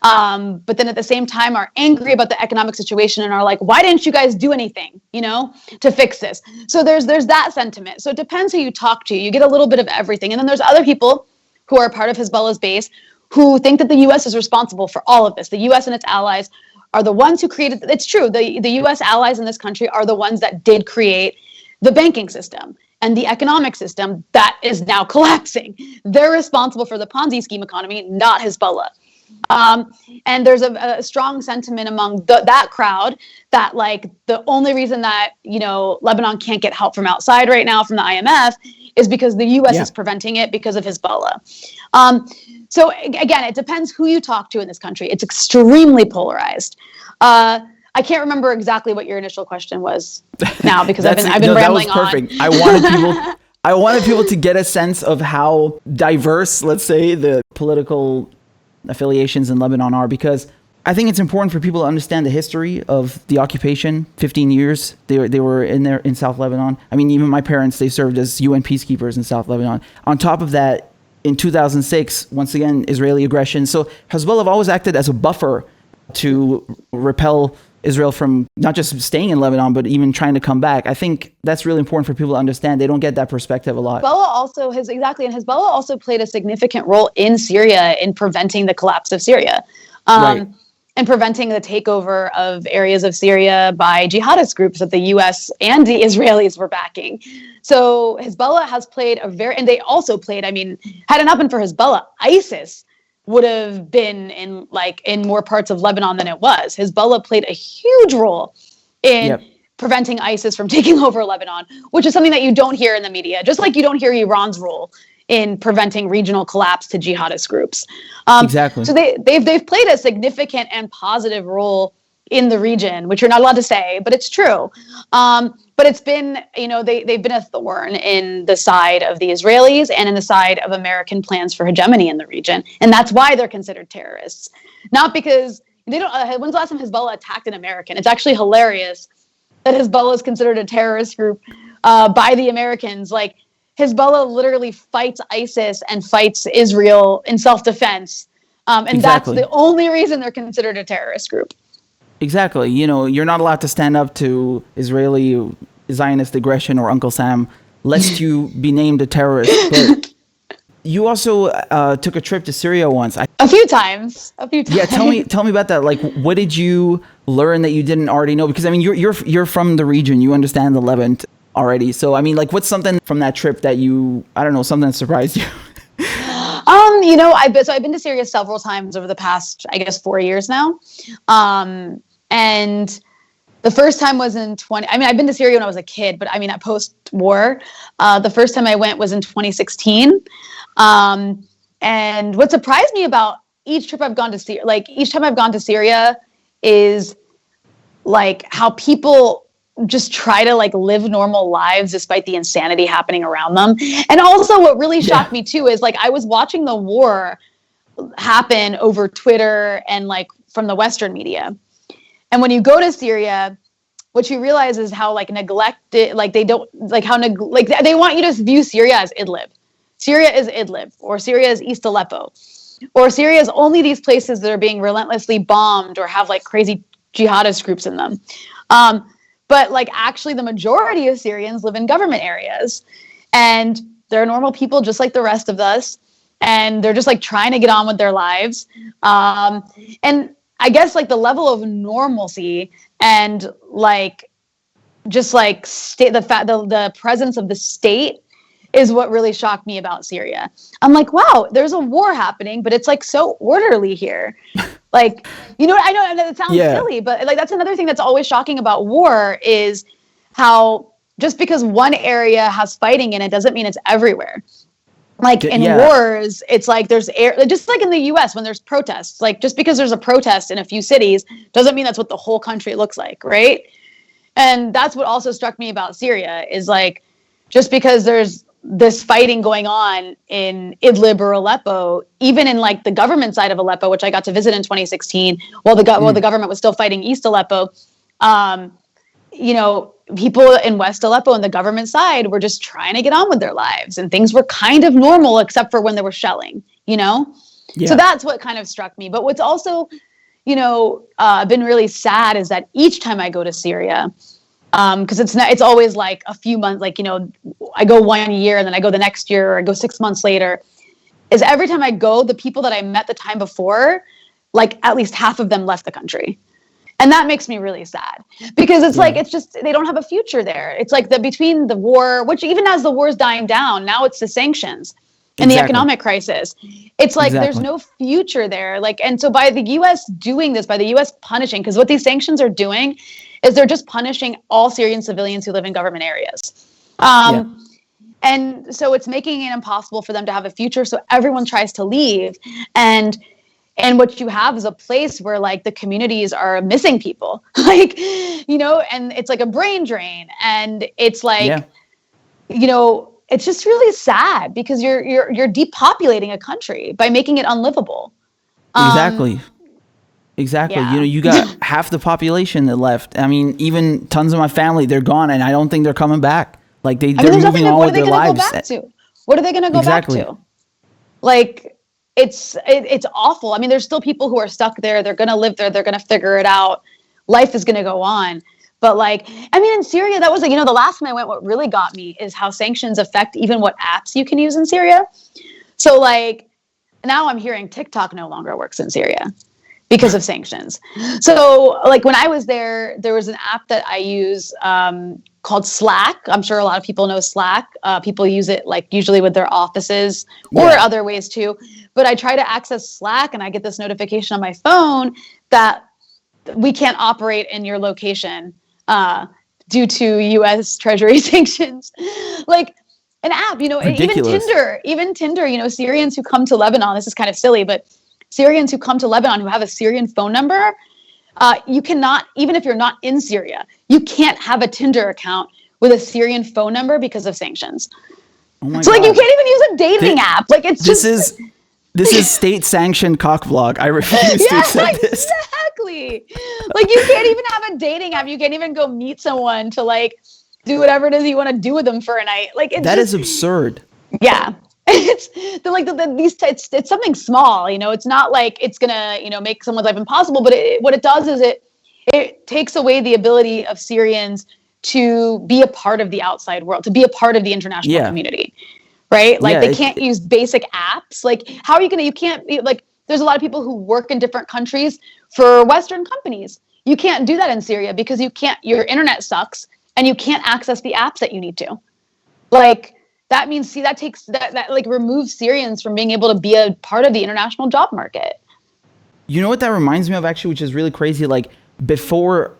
but then at the same time are angry about the economic situation and are like, why didn't you guys do anything, to fix this? So there's that sentiment. So it depends who you talk to. You get a little bit of everything. And then there's other people who are part of Hezbollah's base who think that the U.S. is responsible for all of this. The U.S. and its allies are the ones who created, it's true, the U.S. allies in this country are the ones that did create the banking system and the economic system that is now collapsing. They're responsible for the Ponzi scheme economy, not Hezbollah. And there's a strong sentiment among that crowd that like the only reason that, Lebanon can't get help from outside right now from the IMF is because the U.S. is preventing it because of Hezbollah. So again, it depends who you talk to in this country. It's extremely polarized. I can't remember exactly what your initial question was now because I've been rambling on. That was
perfect. I wanted people to get a sense of how diverse, let's say, the political affiliations in Lebanon are, because I think it's important for people to understand the history of the occupation. 15 years they were in South Lebanon. I mean, even my parents, they served as UN peacekeepers in South Lebanon. On top of that, in 2006, once again, Israeli aggression. So Hezbollah have always acted as a buffer to repel Israel from not just staying in Lebanon, but even trying to come back. I think that's really important for people to understand. They don't get that perspective a lot.
And Hezbollah also played a significant role in Syria in preventing the collapse of Syria. Right. And preventing the takeover of areas of Syria by jihadist groups that the U.S. and the Israelis were backing. So Hezbollah has played and they also played, had it not been for Hezbollah, ISIS would have been in more parts of Lebanon than it was. Hezbollah played a huge role in preventing ISIS from taking over Lebanon, which is something that you don't hear in the media, just like you don't hear Iran's role in preventing regional collapse to jihadist groups.
Exactly.
So they've played a significant and positive role in the region, which you're not allowed to say, but it's true. But it's been, they've been a thorn in the side of the Israelis and in the side of American plans for hegemony in the region. And that's why they're considered terrorists. Not because they don't, when's the last time Hezbollah attacked an American? It's actually hilarious that Hezbollah is considered a terrorist group by the Americans. Like, Hezbollah literally fights ISIS and fights Israel in self-defense. And that's the only reason they're considered a terrorist group.
Exactly. You're not allowed to stand up to Israeli Zionist aggression or Uncle Sam, lest you be named a terrorist. But you also took a trip to Syria once.
A few times.
Yeah, tell me about that. Like, what did you learn that you didn't already know? Because you're from the region. You understand the Levant already. So what's something from that trip that something that surprised you?
I've been to Syria several times over the past, 4 years now. And the first time was in I've been to Syria when I was a kid, but at post-war, the first time I went was in 2016. And what surprised me about each trip I've gone to Syria, each time I've gone to Syria is how people just try to live normal lives despite the insanity happening around them. And also what really shocked me too is I was watching the war happen over Twitter and from the Western media. And when you go to Syria, what you realize is how neglected, they want you to view Syria as Idlib. Syria is Idlib, or Syria is East Aleppo, or Syria is only these places that are being relentlessly bombed or have crazy jihadist groups in them. But actually the majority of Syrians live in government areas and they're normal people just like the rest of us. And they're just trying to get on with their lives. And I guess the level of normalcy and the presence of the state is what really shocked me about Syria. I'm wow, there's a war happening, but it's so orderly here. I know it sounds silly, but that's another thing that's always shocking about war is how just because one area has fighting in it doesn't mean it's everywhere. Wars, it's there's just in the US when there's protests, just because there's a protest in a few cities doesn't mean that's what the whole country looks like, right? And that's what also struck me about Syria is just because there's this fighting going on in Idlib or Aleppo, even in like the government side of Aleppo, which I got to visit in 2016, while the government was still fighting East Aleppo, people in West Aleppo and the government side were just trying to get on with their lives, and things were kind of normal except for when they were shelling, Yeah. So that's what kind of struck me. But what's also, been really sad is that each time I go to Syria, because it's always like a few months, like, I go 1 year and then I go the next year, or I go 6 months later, is every time I go, the people that I met the time before, like at least half of them left the country. And that makes me really sad, because it's like, it's just, they don't have a future there. It's like between the war, which even as the war is dying down, now it's the sanctions and the economic crisis. It's like, there's no future there. Like, and so by the US doing this, by the US punishing, because what these sanctions are doing is they're just punishing all Syrian civilians who live in government areas. And so it's making it impossible for them to have a future. So everyone tries to leave. And what you have is a place where like the communities are missing people, like, and it's like a brain drain. And it's like, it's just really sad, because you're depopulating a country by making it unlivable.
Exactly.
Yeah.
You got half the population that left. I mean, even tons of my family, they're gone, and I don't think they're coming back. Like they're moving on with their lives.
What are they going to go back to? Like, it's awful. I mean, there's still people who are stuck there. They're going to live there. They're going to figure it out. Life is going to go on. But like, I mean, in Syria, that was like, the last time I went, what really got me is how sanctions affect even what apps you can use in Syria. So like, now I'm hearing TikTok no longer works in Syria because of sanctions. So like when I was there, there was an app that I use called Slack. I'm sure a lot of people know Slack. People use it like usually with their offices or other ways too. But I try to access Slack and I get this notification on my phone that we can't operate in your location due to US Treasury sanctions. Like an app,
Ridiculous.
even Tinder, Syrians who come to Lebanon, this is kind of silly, but Syrians who come to Lebanon who have a Syrian phone number, you cannot, even if you're not in Syria, you can't have a Tinder account with a Syrian phone number because of sanctions.
Oh my
so
God.
like you can't even use a dating app. Like
this is state-sanctioned cock vlog. I refuse to accept this.
Exactly. Like you can't even have a dating app. You can't even go meet someone to like do whatever it is you want to do with them for a night. Like
that is absurd.
Yeah. It's it's something small, it's not like it's gonna, make someone's life impossible, but what it does is it takes away the ability of Syrians to be a part of the outside world, to be a part of the international community, right? Like they can't use basic apps. Like how are you gonna? You can't like. There's a lot of people who work in different countries for Western companies. You can't do that in Syria because you can't. Your internet sucks, and you can't access the apps that you need to. Like. That means, that like removes Syrians from being able to be a part of the international job market.
You know what that reminds me of, actually, which is really crazy? Like before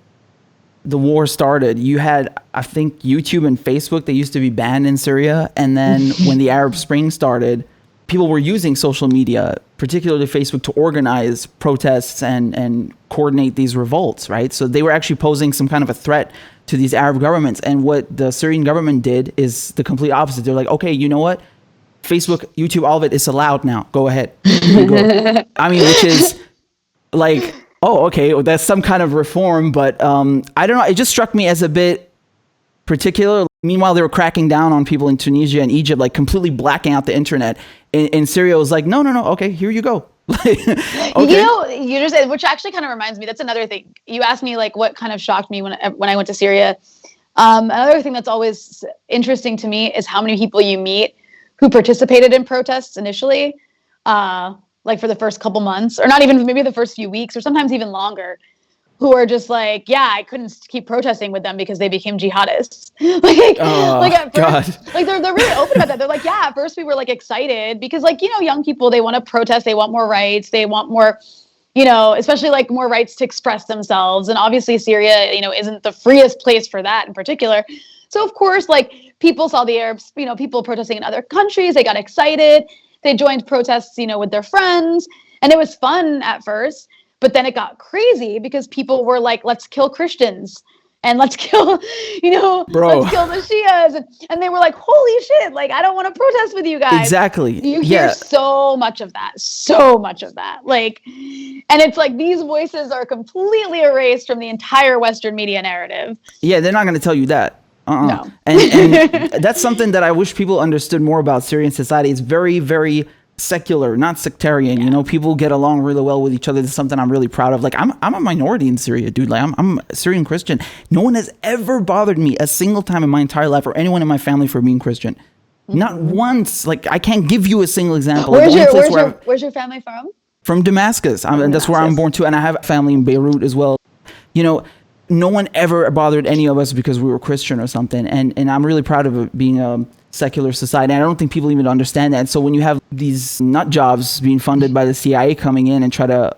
the war started, you had, I think, YouTube and Facebook, they used to be banned in Syria. And then when the Arab Spring started, people were using social media, particularly Facebook, to organize protests and coordinate these revolts, right? So they were actually posing some kind of a threat to these Arab governments. And what the Syrian government did is the complete opposite. They're like, okay, you know what? Facebook, YouTube, all of it is allowed now. Go ahead. Go. I mean, which is like, oh, okay, well, that's some kind of reform. But I don't know. It just struck me as a bit particular. Meanwhile, they were cracking down on people in Tunisia and Egypt, like completely blacking out the internet. In Syria, it was like, no, okay, here you go. Okay.
You just said, which actually kind of reminds me, that's another thing. You asked me like what kind of shocked me when I went to Syria. Another thing that's always interesting to me is how many people you meet who participated in protests initially, like for the first couple months, or not even maybe the first few weeks, or sometimes even longer, who are just like, yeah, I couldn't keep protesting with them because they became jihadists. like at first, God. Like they're really open about that. They're like, yeah, at first we were like excited because like, young people, they want to protest, they want more rights, they want more, especially like more rights to express themselves. And obviously Syria, isn't the freest place for that in particular. So of course, like people saw the Arabs, people protesting in other countries, they got excited, they joined protests, with their friends, and it was fun at first. But then it got crazy because people were like, let's kill Christians, and let's kill,
Bro.
let's kill the Shias. And they were like, holy shit, like, I don't want to protest with you guys.
Exactly.
You hear so much of that. Like, and it's like these voices are completely erased from the entire Western media narrative.
Yeah, they're not going to tell you that.
No.
And that's something that I wish people understood more about Syrian society. It's very, very secular, not sectarian. You know, people get along really well with each other. This is something I'm really proud of. Like, I'm a minority in Syria, dude. Like, I'm a Syrian Christian. No one has ever bothered me a single time in my entire life, or anyone in my family, for being Christian. Not once. Like, I can't give you a single example.
Where's your family from?
From Damascus. And that's where I'm born too. And I have family in Beirut as well. You know, no one ever bothered any of us because we were Christian or something. And I'm really proud of it being a secular society. And I don't think people even understand that. And so when you have these nut jobs being funded by the CIA coming in and try to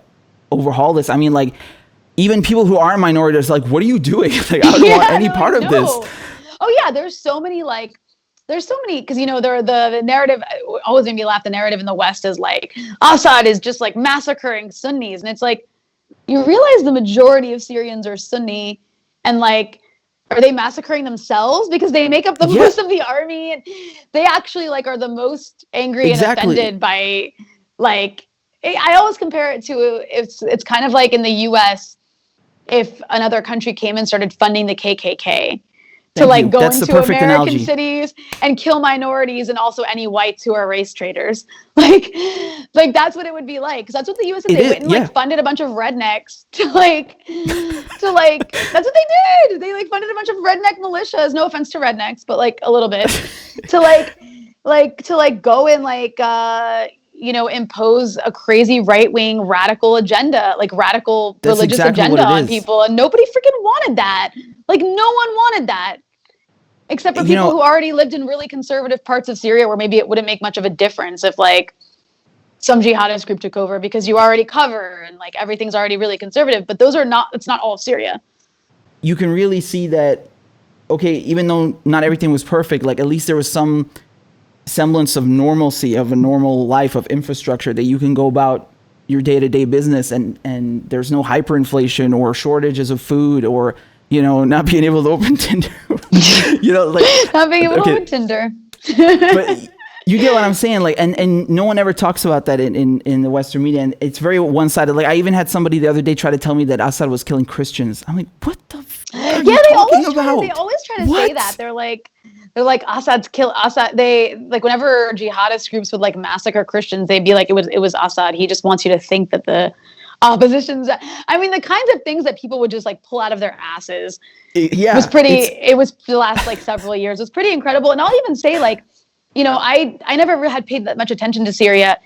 overhaul this, I mean, like, even people who aren't minorities, like, what are you doing? Like, I don't want any part of this.
Oh yeah, there's so many, because, you know, the narrative always made me laugh. The narrative in the West is like, Assad is just like massacring Sunnis. And it's like, you realize the majority of Syrians are Sunni, and like, are they massacring themselves? Because they make up the most of the army, and they actually like are the most angry and offended by, like, I always compare it to, it's kind of like in the US, if another country came and started funding the KKK to like go into American cities and kill minorities and also any whites who are race traitors. Like that's what it would be like. Because that's what the US did. They went and like funded a bunch of rednecks to that's what they did. They like funded a bunch of redneck militias. No offense to rednecks, but like a little bit to go and like impose a crazy right-wing radical agenda, like radical religious agenda on people. And nobody freaking wanted that. Like, no one wanted that. Except for people who already lived in really conservative parts of Syria where maybe it wouldn't make much of a difference if like some jihadist group took over, because you already cover and like everything's already really conservative. But it's not all of Syria. You
can really see that, okay, even though not everything was perfect, like at least there was some semblance of normalcy, of a normal life, of infrastructure that you can go about your day-to-day business, and there's no hyperinflation or shortages of food or, not being able to open Tinder.
Not being able to open Tinder.
But you get what I'm saying? Like, and no one ever talks about that in the Western media, and it's very one-sided. Like, I even had somebody the other day try to tell me that Assad was killing Christians. I'm like, what the are you talking about?
They always try to say that. They're like Assad's kill Assad. They like, whenever jihadist groups would like massacre Christians, they'd be like, it was Assad. He just wants you to think that the opposition's. I mean, the kinds of things that people would just like pull out of their asses. Was pretty. It was the last like several years. It was pretty incredible. And I'll even say like, I never had paid that much attention to Syria.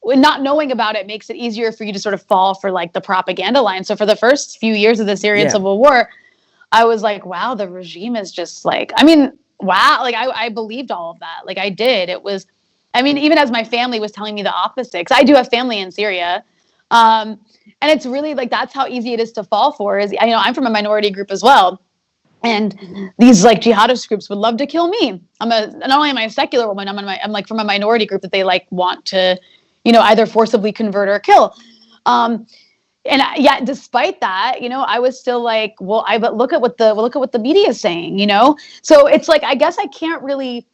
Not knowing about it makes it easier for you to sort of fall for like the propaganda line. So for the first few years of the Syrian civil war, I was like, wow, the regime is just like, I mean, wow. Like I believed all of that. Like I did. It was, I mean, even as my family was telling me the opposite, 'cause I do have family in Syria. And it's really like, that's how easy it is to fall for is, I'm from a minority group as well. And these like jihadist groups would love to kill me. Not only am I a secular woman, I'm like from a minority group that they like want to, either forcibly convert or kill. And yet, despite that, I was still like, well, but look at what the media is saying, So it's like, I guess I can't really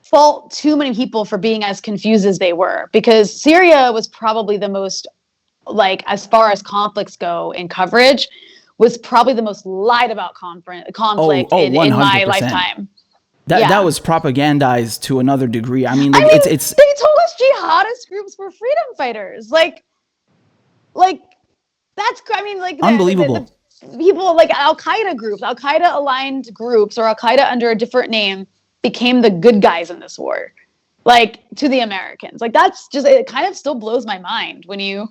fault too many people for being as confused as they were, because Syria was probably the most, like, as far as conflicts go in coverage, was probably the most lied about conflict in my lifetime.
That was propagandized to another degree. I mean, it's
they told us jihadist groups were freedom fighters. Like that's, I mean, like
unbelievable.
The people like Al-Qaeda groups, Al-Qaeda aligned groups, or Al-Qaeda under a different name became the good guys in this war, like to the Americans. Like that's just, it kind of still blows my mind when you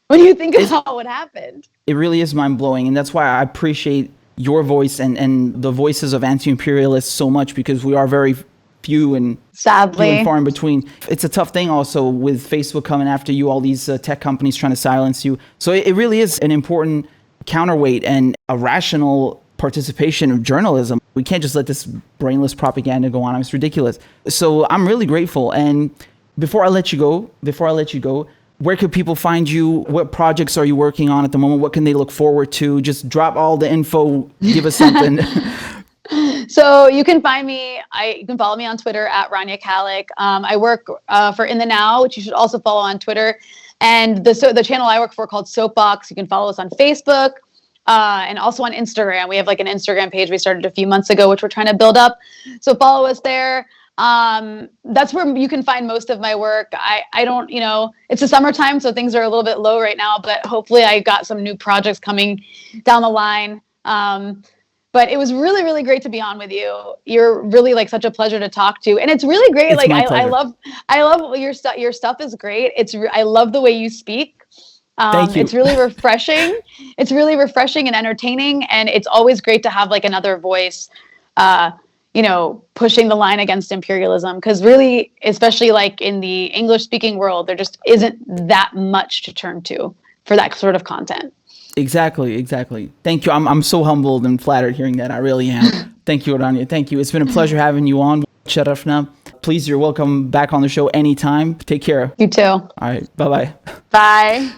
think about what happened. It
really is mind blowing, and that's why I appreciate your voice and the voices of anti-imperialists so much, because we are very few and
sadly
few and far in between. It's a tough thing also with Facebook coming after you, all these tech companies trying to silence you. So it really is an important counterweight and a rational participation of journalism. We can't just let this brainless propaganda go on. It's ridiculous. So I'm really grateful. And before I let you go, where could people find you? What projects are you working on at the moment? What can they look forward to? Just drop all the info, give us something.
So you can find me, you can follow me on Twitter at Rania Khalek. I work for In the Now, which you should also follow on Twitter. And the channel I work for called Soapbox, you can follow us on Facebook and also on Instagram. We have like an Instagram page we started a few months ago, which we're trying to build up. So follow us there. That's where you can find most of my work. I don't, it's the summertime, so things are a little bit low right now, but hopefully I got some new projects coming down the line. But it was really, really great to be on with you. You're really like such a pleasure to talk to, and it's really great.
It's
like
I
love your stuff. Your stuff is great. I love the way you speak.
Thank you.
It's really refreshing. It's really refreshing and entertaining, and it's always great to have like another voice, pushing the line against imperialism. Because really, especially like in the English-speaking world, there just isn't that much to turn to for that sort of content.
Exactly. Thank you. I'm so humbled and flattered hearing that. I really am. Thank you, Rania. Thank you. It's been a pleasure having you on. Sharafna. Please, you're welcome back on the show anytime. Take care.
You too. All
right. Bye-bye.
Bye.